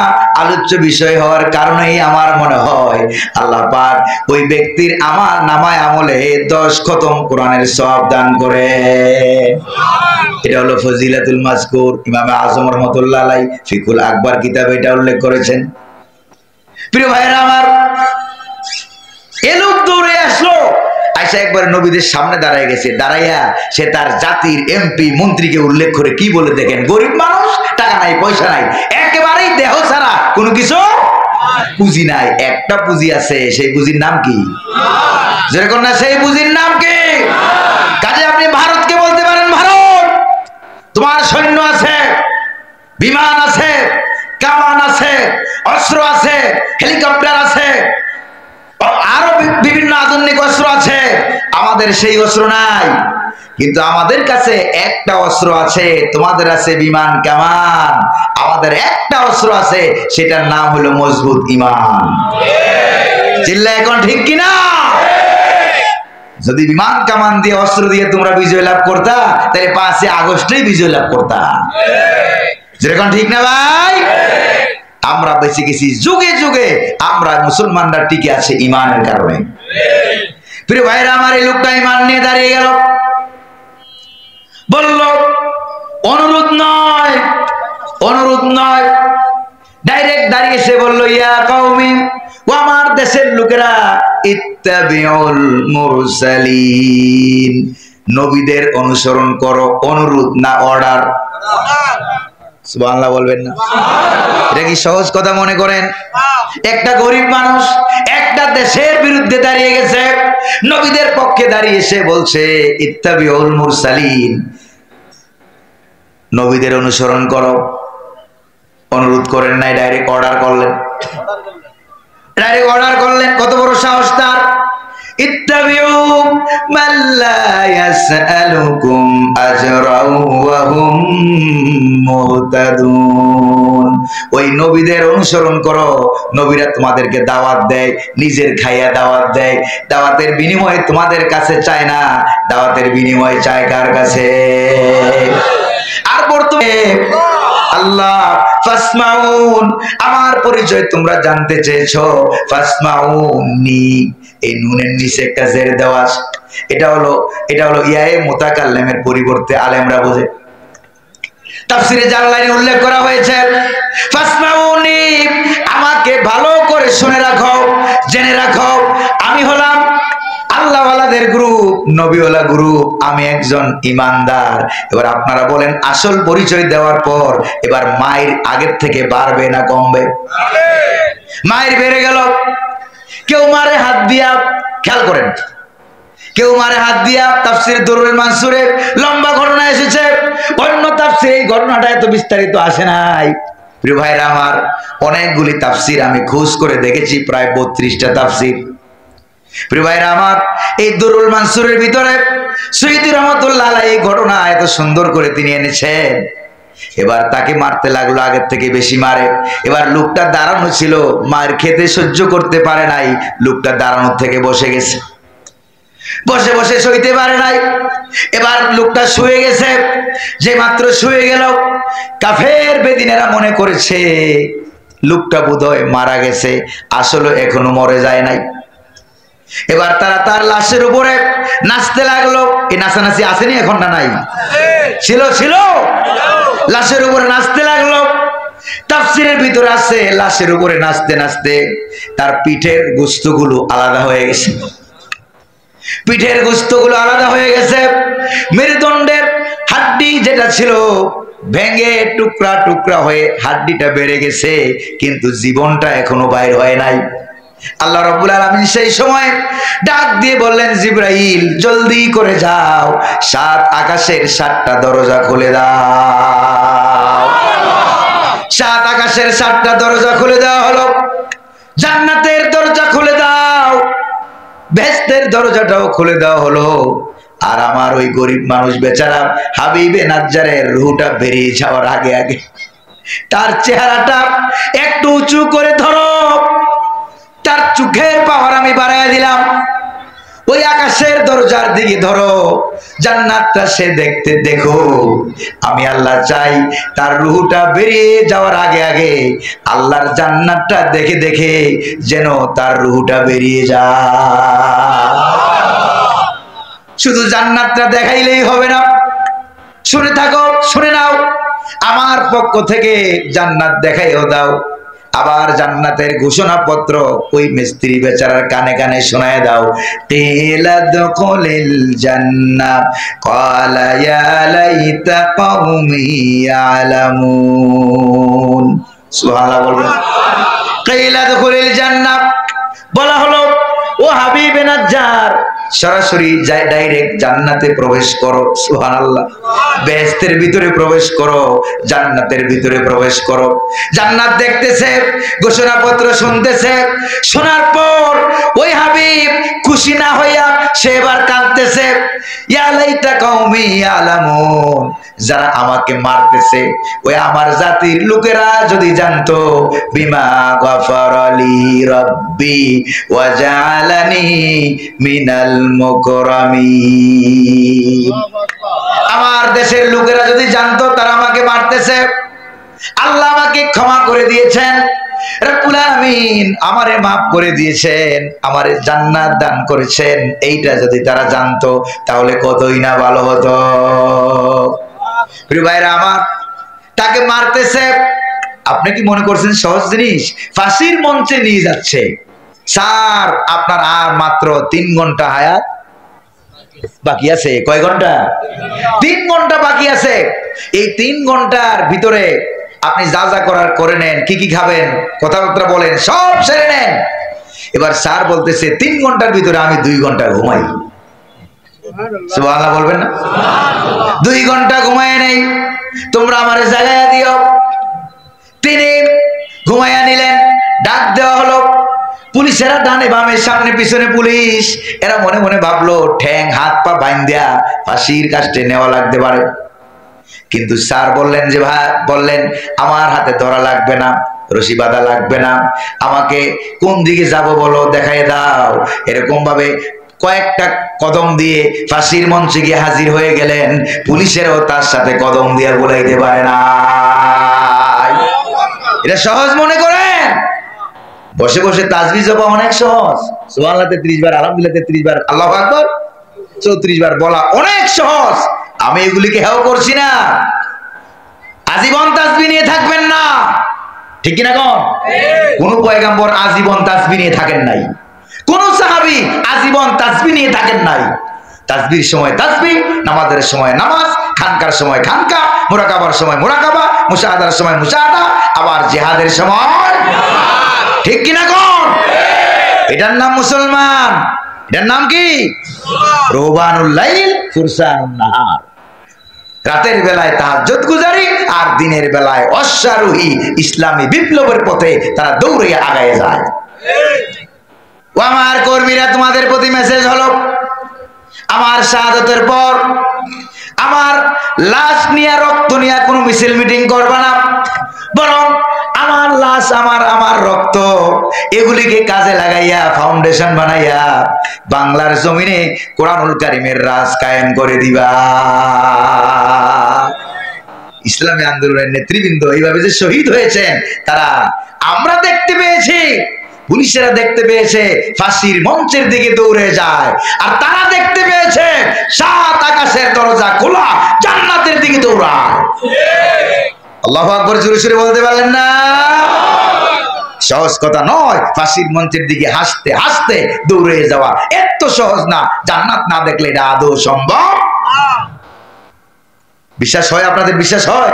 Speaker 1: আলোচ্য বিষয় হওয়ার কারণেই আমার মনে হয় আল্লাহ পাক ওই ব্যক্তির আমার নামায় আমলে 10 খতম কোরআনের সওয়াব দান করে এটা হলো ফজিলাতুল মাযকুর ইমাম আযম রাহমাতুল্লাহ আলাইহি ফিকুল আকবর কিতাবে এটা উল্লেখ করেছেন প্রিয় ভাইরা আমার এই লোক দৌড়ে আসলো আয়েশা একবার নবীদের সামনে দাঁড়ায় গেছে দাঁড়াইয়া সে তার জাতির এমপি মন্ত্রীকে উল্লেখ করে কি বলে দেখেন গরিব মানুষ টাকা নাই পয়সা নাই একেবারেই দেহ ছাড়া কোনো কিছু পুঁজি নাই একটা পুঁজি আছে সেই পুঁজির নাম কি যেরকম না সেই পুঁজির নাম কি কাজে আপনি ভারতকে বলতে পারেন ভারত তোমার সৈন্য আছে বিমান আছে কামান আছে অস্ত্র আছে হেলিকপ্টার আছে আরো বিভিন্ন আধুনিক অস্ত্র আছে আমাদের সেই অস্ত্র নাই কিন্তু আমাদের কাছে একটা অস্ত্র আছে তোমাদের আছে বিমান কামান আমাদের একটা অস্ত্র আছে সেটার নাম হলো মজবুত ঈমান চিল্লা এখন ঠিক কি না যদি বিমান কামান দিয়ে অস্ত্র দিয়ে তোমরা বিজয় লাভ করতা তাহলে 5 আগস্টেই বিজয় লাভ করতা। যেরকম ঠিক না ভাই? আমরা বেঁচে গেছি যুগে যুগে, আমরা মুসলমানরা টিকে আছে ইমানের কারণে। প্রিয় ভাইরা আমার, এই লোকটা ইমান নিয়ে দাঁড়িয়ে গেল, বলল অনুরোধ নয়, অনুরোধ নয়, ডাইরেক্ট দাঁড়িয়ে এসে বলল ইয়া কওমি, ও আমার দেশের লোকেরা, ইত্তাবিউল মুরসালিন, নবীদের অনুসরণ করো। অনুরোধ না অর্ডার? সুবহানাল্লাহ বলবেন না? এটা কি সহজ কথা মনে করেন? একটা গরিব মানুষ একটা দেশের বিরুদ্ধে দাঁড়িয়ে গেছে, নবীদের পক্ষে দাঁড়িয়ে এসে বলছে ইত্তাবিউল মুরসালিন, নবীদের অনুসরণ করো। অনুরোধ করেন নাই, ডাইরেক্ট অর্ডার করলেন, ডাইরেক্ট অর্ডার করলেন। কত বড় সাহস তার! ইত্তাবিউ মান লা ইয়াসআলুকুম আজরাও ওয়া হুম মুহতাদুন, ওই নবীদের অনুসরণ করো, নবীরা তোমাদেরকে দাওয়াত দেয়, নিজের খাইয়া দাওয়াত দেয়, দাওয়াতের বিনিময়ে তোমাদের কাছে চায় না, দাওয়াতের বিনিময়ে চায় কার কাছে? আর বর্তমানে আল্লাহ ফাসমাউন, আমার পরিচয় তোমরা জানতে চেয়েছো, ফাসমাউনি, এই নুনের নিচে একটা জের দেওয়া আছে, এটা হলো ইয়ায়ে মুতাকাল্লিমের পরিবর্তে আলেমরা বোঝে। তাফসীরে জালালাইনে উল্লেখ করা হয়েছে ফাসমাউনি, আমাকে ভালো করে শুনে রাখো, জেনে রাখো, আমি হলাম আল্লাহওয়ালাদের গ্রুপ, নবীওয়ালা গ্রুপ, আমি একজন ইমানদার। এবার আপনারা বলেন, আসল পরিচয় দেওয়ার পর এবার মায়ের আগের থেকে বাড়বে না কমবে? মায়ের বেড়ে গেল। কেউ মারে হাত দিয়া, খেয়াল করেন, কেউ মারে হাত দিয়া, তাফসীর দুরুল মানসুরে লম্বা ঘটনা এসেছে, অন্য তাফসীরে এই ঘটনাটা এত বিস্তারিত আসে নাই। প্রিয় ভাইরা আমার, অনেকগুলি তাফসীর আমি খোঁজ করে দেখেছি, প্রায় 32টা তাফসীর। প্রিয় ভাইরা আমার, এই দুরুল মানসুরের ভিতরে সৈয়দ রহমাতুল্লাহ আলাইহি এই ঘটনা এত সুন্দর করে তিনি এনেছেন। এবার তাকে মারতে লাগলো, আগের থেকে বেশি মারে। এবার লোকটা দাঁড়ানো ছিল, মার খেতে সহ্য করতে পারে নাই, লোকটা দাঁড়ানো থেকে বসে গেছে, বসে বসে সইতে পারে নাই। এবার লোকটা শুয়ে গেছে, যে মাত্র শুয়ে গেল, কাফের বেদিনেরা মনে করেছে লোকটা বোধহয় মারা গেছে, আসলে এখনো মরে যায় নাই। এবার তারা তার লাশের উপরে নাচতে লাগলো। এই নাচানাচি আসেনি এখন না? নাই, ছিল ছিল, লাশের উপরে নাচতে লাগলো। তাফসীরের ভিতরে আছে, লাশের উপরে নাচতে নাচতে তার পিঠের গোশতগুলো আলাদা হয়ে গেছে, পিঠের গোশতগুলো আলাদা হয়ে গেছে, মেরুদণ্ডের হাড্ডি যেটা ছিল ভেঙে টুকরা টুকরা হয়ে হাড্ডিটা বেড়ে গেছে, কিন্তু জীবনটা এখনো বাইর হয় নাই। আল্লাহ রাব্বুল আলামিন সেই সময় ডাক দিয়ে বললেন, জিবরাইল জলদি করে যাও, 7 আকাশের 7টা দরজা খুলে দাও। 7 আকাশের 7টা দরজা খুলে দেওয়া হলো। জান্নাতের দরজা খুলে দাও, বেহেশতের দরজাটাও খুলে দেওয়া হলো। আর আমার ওই গরিব মানুষ বেচারা হাবিবে নাজ্জারের রূহটা বেরিয়ে যাওয়ার আগে আগে তার চেহারাটা একটু উঁচু করে ধরো, তার চোখের পাওয়ার আমি বাড়াইয়া দিলাম, ওই আকাশের দরজার দিকে ধরো, জান্নাতটা সে দেখতে দেখো। আমি আল্লাহ চাই তার রূহটা বেরিয়ে যাওয়ার আগে আগে আল্লাহর জান্নাতটা দেখে দেখে যেন তার রূহটা বেরিয়ে যায়। শুধু জান্নাতটা দেখাইলেই হবে না, শুনে থাকো, শুনে নাও, আমার পক্ষ থেকে জান্নাত দেখাইও দাও। আবার জান্নাতের ঘোষণাপত্র ওই মিস্ত্রি বেচারার কানে কানে শোনায় দাও। কিলা দুখুলিল জান্নাহ ক্বালা ইয়া লাইতা কওমি ইয়ালামুন। সুবহানাল্লাহ বলবেন। কিলা দুখুলিল জান্নাহ বলা হলো, ও হাবিবে নাজ্জার, সরাসরি ডাইরেক্ট জান্নাতে প্রবেশ করো। সুবহানাল্লাহ। বেহেশতের ভিতরে প্রবেশ করো, জান্নাতের ভিতরে প্রবেশ করো। জান্নাত দেখতেছে, ঘোষণাপত্র শুনতেছে, শোনার পর ওই হাবিব খুশি না হইয়া সে এবার কাঁদতেছে, ইয়া লাইতা কওমি ইয়ালামুন, যারা আমাকে মারতেছে ওই আমার জাতির লোকেরা যদি জানতো, বিমা গফারালি রব্বি ওয়া জাআলানি মিনাল মুকরামিন। আমার দেশের লোকেরা যদি জানতো তারা আমাকে মারতেছে, আল্লাহ আমাকে ক্ষমা করে দিয়েছেন, রব্বুল আমিন আমারে মাফ করে দিয়েছেন, আমারে জান্নাত দান করেছেন, এইটা যদি তারা জানতো তাহলে কতই না ভালো হতো। প্রিয় ভাইরা আমার, তাকে মারতেছে, আপনি কি মনে করছেন সহজ জিনিস? ফাঁসির মঞ্চে নিয়ে যাচ্ছে। স্যার আপনার আর মাত্র 3 ঘন্টা হায়াত বাকি আছে। কয় ঘন্টা? 3 ঘন্টা বাকি আছে। এই 3 ঘন্টার ভিতরে আপনি যা যা করার করে নেন, কি কি খাবেন, কথাবার্তা বলেন, সব সেরে নেন। এবার স্যার বলতেছে 3 ঘন্টার ভিতরে আমি 2 ঘন্টা ঘুমাই। সুবহানাল্লাহ বলবেন না? 2 ঘন্টা ঘুমায় নেই, তোমরা আমারে জাগায়া দিও। তিনি ঘুমাইয়া নিলেন, ডাক দেওয়া হলো। পুলিশেরা ডানে বামে সামনে পিছনে পুলিশ, এরা মনে মনে ভাবলো ঠ্যাং হাত পা বাইন্ধা ফাঁসির কাস্টে নেওয়া লাগতে পারে। কিন্তু স্যার বললেন যে বললেন আমার হাতে ধরা লাগবে না, রশি বাঁধা লাগবে না, আমাকে কোন দিকে যাব বলো, দেখাই দাও। এরকম ভাবে কয়েকটা কদম দিয়ে ফাঁসির মঞ্চে গিয়ে হাজির হয়ে গেলেন। পুলিশেরও তার সাথে কদম দিয়ে বলাইতে পারে না। এটা সহজ মনে করেন? বসে বসে তাসবিহ জপা অনেক সহজ। সুবহানাল্লাহ 33 বার, আলহামদুলিল্লাহ 33 বার, আল্লাহু আকবার 34 বার বলা অনেক সহজ। আমি এগুলিকে হেও করছি না। আজীবন তাসবিহ নিয়ে থাকবেন না, ঠিক কিনা কোন? কোন পয়গম্বর আজীবন তাসবিহ নিয়ে থাকেন নাই, কোন সাহাবী আজীবন তাসবিহ নিয়ে থাকেন নাই। তাসবিহর সময় তাসবিহ, নামাজের সময় নামাজ, খানকার সময় খানকা, মুরাকাবার সময় মুরাকাবা, মুশাহাদার সময় মুশাহাদা, আবার জিহাদের সময় জিহাদ। ঠিক কিনা কোন? এটার নাম মুসলমান। এটার নাম কি? রুহবানুল লাইল ফুরসানুন নাহার। রাতের বেলায় তাহাজ্জুদ গুজারি, আর দিনের বেলায় অশ্বারোহী ইসলামী বিপ্লবের পথে তারা দৌড়ে আগায় যায়। ও আমার কর্মীরা, তোমাদের প্রতি মেসেজ হলো, আমার শাহাদাতের পর আমার লাশ নিয়ে রক্ত নিয়ে কোনো মিছিল মিটিং করবা না, বরং আমার লাশ আমার রক্ত এগুলিকে কাজে লাগাইয়া ফাউন্ডেশন বানাইয়া বাংলার জমিনে কোরআনুল কারীমের রাজ কায়েম করে দিবা। ইসলামী আন্দোলনের নেতৃবৃন্দ এইভাবে যে শহীদ হয়েছেন তারা আমরা দেখতে পেয়েছি, পুলিশেরা দেখতে পেয়েছে, ফাঁসির মঞ্চের দিকে দৌড়ে যায়, আর তারা দেখতে পেয়েছে 7 আকাশের দরজা খোলা, জান্নাতের দিকে দৌড়ায়। আল্লাহু আকবার জোরে জোরে বলতে পারলেন না? সহজ কথা নয় ফাঁসির মঞ্চের দিকে হাসতে হাসতে দৌড়ে যাওয়া, এত সহজ না। জান্নাত না দেখলে এটা আদৌ সম্ভব? বিশ্বাস হয়? আপনাদের বিশ্বাস হয়?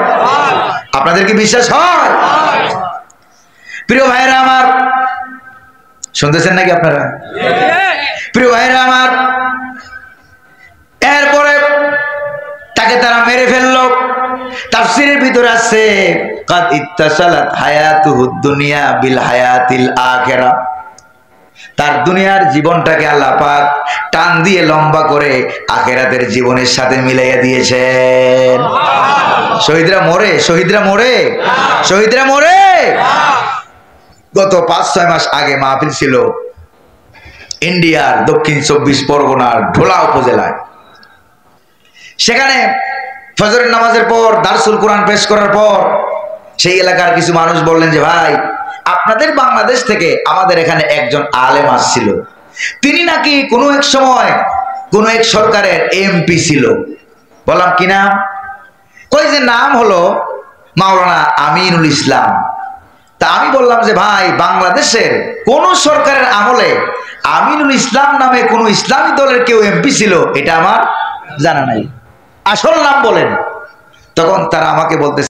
Speaker 1: আপনাদের কি বিশ্বাস হয়? প্রিয় ভাইরা আমার, শুনতেছেন নাকি আপনারা? প্রিয় ভাইরা আমার, এরপরে তাকে তারা মেরে ফেললো। তাফসীরের ভিতরে আছে কাদ ইত্তাসালাত হায়াতুহুদ দুনিয়া বিল হায়াতিল আখিরা, তার দুনিয়ার জীবনটাকে আল্লাহ পাক টান দিয়ে লম্বা করে আখিরাতের জীবনের সাথে মিলাইয়া দিয়েছেন। শহীদরা মরে, শহীদরা মরে, শহীদরা মরে। গত 5-6 মাস আগে মাহফিল ছিল ইন্ডিয়ার দক্ষিণ 24 পরগনার ঢোলা উপজেলায়। সেখানে ফজরের নামাজের পর দারসুল কোরআন পেশ করার পর সেই এলাকার কিছু মানুষ বললেন যে ভাই, আপনাদের বাংলাদেশ থেকে আমাদের এখানে একজন আলেম আসছিল, তিনি নাকি কোনো এক সময় কোনো এক সরকারের এমপি ছিল। বললাম কি নাম? কই যে নাম হলো মাওলানা আমিনুল ইসলাম। তা আমি বললাম যে ভাই, বাংলাদেশের কোন সরকারের আমলে আমিনুল ইসলাম নামে কোন ইসলামী দলের কেউ এমপি ছিল এটা আমার জানা নাই, আসল নাম বলেন। তখন তারা আমাকে বলতেছে